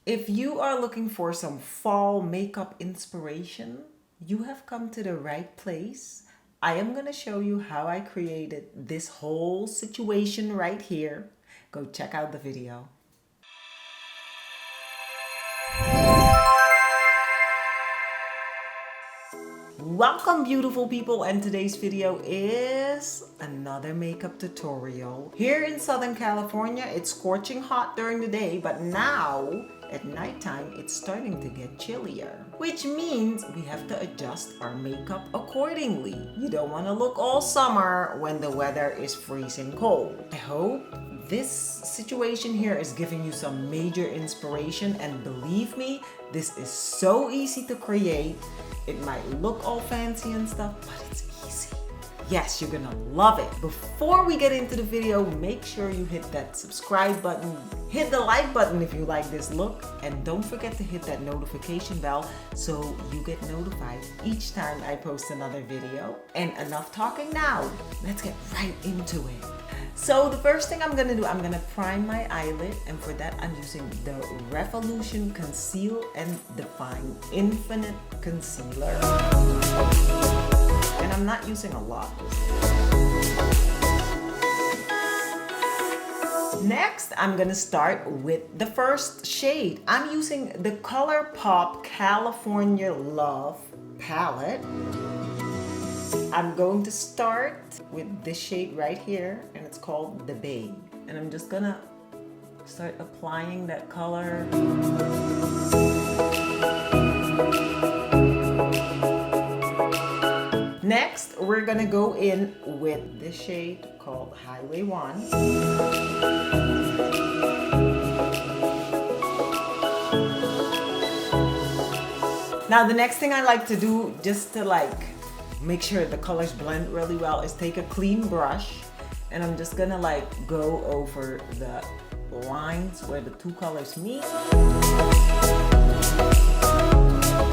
If you are looking for some fall makeup inspiration, you have come to the right place. I am going to show you how I created this whole situation right here. Go check out the video. Welcome beautiful people, and today's video is another makeup tutorial. Here in Southern California, it's scorching hot during the day, but now at nighttime it's starting to get chillier, which means we have to adjust our makeup accordingly. You don't want to look all summer when the weather is freezing cold. I hope this situation here is giving you some major inspiration, and believe me, this is so easy to create. It might look all fancy and stuff, but it's easy. Yes, you're gonna love it. Before we get into the video, make sure you hit that subscribe button, hit the like button if you like this look, and don't forget to hit that notification bell so you get notified each time I post another video. And enough talking now, let's get right into it. So the first thing I'm gonna do, I'm gonna prime my eyelid, and for that I'm using the Revolution Conceal and Define Infinite Concealer. And I'm not using a lot this time. Next, I'm gonna start with the first shade. I'm using the ColourPop California Love palette. I'm going to start with this shade right here, and it's called The Babe. And I'm just gonna start applying that color. Next, we're gonna go in with this shade called Highway 1. Now, the next thing I like to do, just to make sure the colors blend really well, is take a clean brush, and I'm just gonna go over the lines where the two colors meet,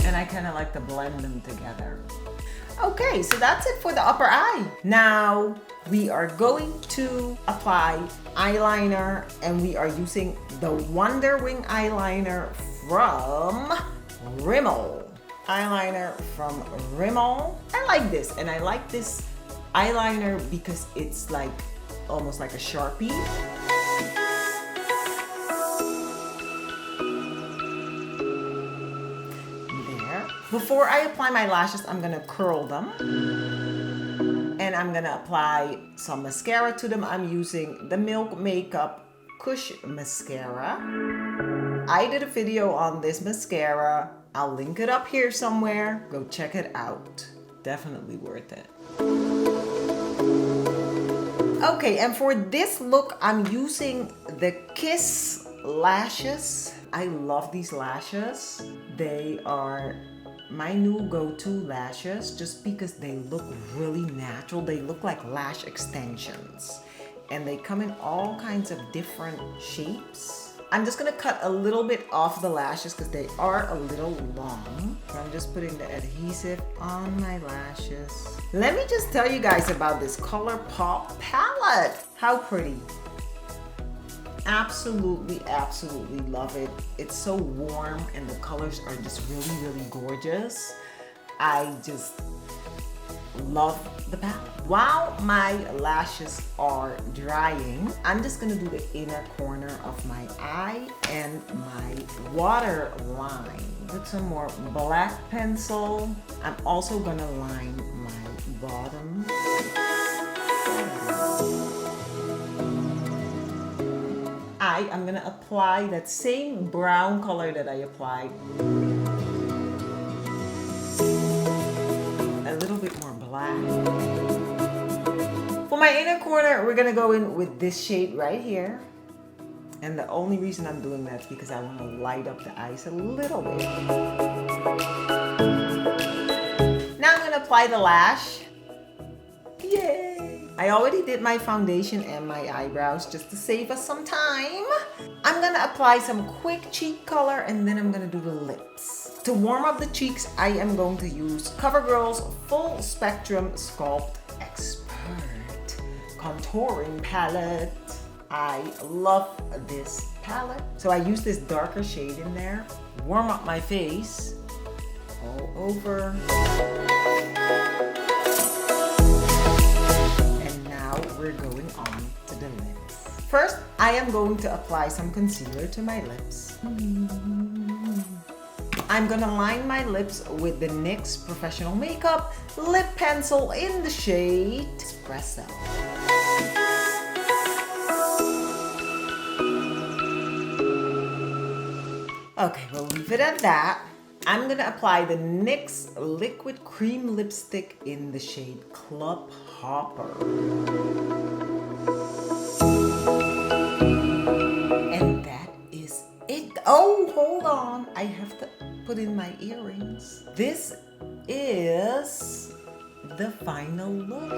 and I kind of like to blend them together. Okay, so that's it for the upper eye. Now we are going to apply eyeliner, and we are using the Wonderwing eyeliner from Rimmel. Eyeliner from Rimmel. I like this, and I like this eyeliner because it's almost like a Sharpie. There. Before I apply my lashes, I'm gonna curl them, and I'm gonna apply some mascara to them. I'm using the Milk Makeup Kush Mascara. I did a video on this mascara. I'll link it up here somewhere. Go check it out. Definitely worth it. Okay, and for this look, I'm using the Kiss lashes. I love these lashes. They are my new go-to lashes just because they look really natural. They look like lash extensions, and they come in all kinds of different shapes. I'm just gonna cut a little bit off the lashes because they are a little long. So I'm just putting the adhesive on my lashes. Let me just tell you guys about this ColourPop palette. How pretty. Absolutely, absolutely love it. It's so warm, and the colors are just really, really gorgeous. I just love the palette. While my lashes are drying, I'm just gonna do the inner corner of my eye and my waterline. With some more black pencil, I'm also gonna line my bottom. I'm gonna apply that same brown color that I applied. A little bit more black. For my inner corner, we're gonna go in with this shade right here. And the only reason I'm doing that is because I want to light up the eyes a little bit. Now I'm gonna apply the lash. Yay! I already did my foundation and my eyebrows just to save us some time. I'm gonna apply some quick cheek color, and then I'm gonna do the lips. To warm up the cheeks, I am going to use CoverGirl's Full Spectrum Sculpt Expert Contouring Palette. I love this palette. So I use this darker shade in there, warm up my face all over. And now we're going on to the lips. First, I am going to apply some concealer to my lips. I'm gonna line my lips with the NYX Professional Makeup Lip Pencil in the shade Espresso. Okay, we'll leave it at that. I'm gonna apply the NYX Liquid Cream Lipstick in the shade Club Hopper. And that is it. Oh, hold on. I have to put in my earrings. This is the final look.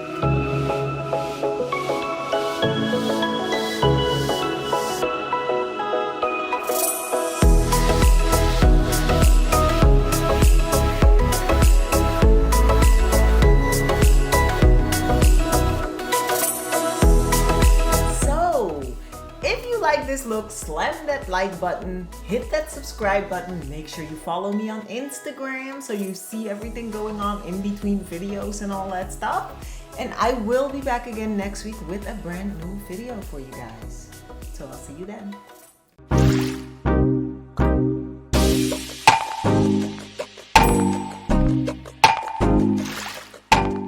This look, slam that like button, hit that subscribe button, make sure you follow me on Instagram so you see everything going on in between videos and all that stuff. And I will be back again next week with a brand new video for you guys. So I'll see you then.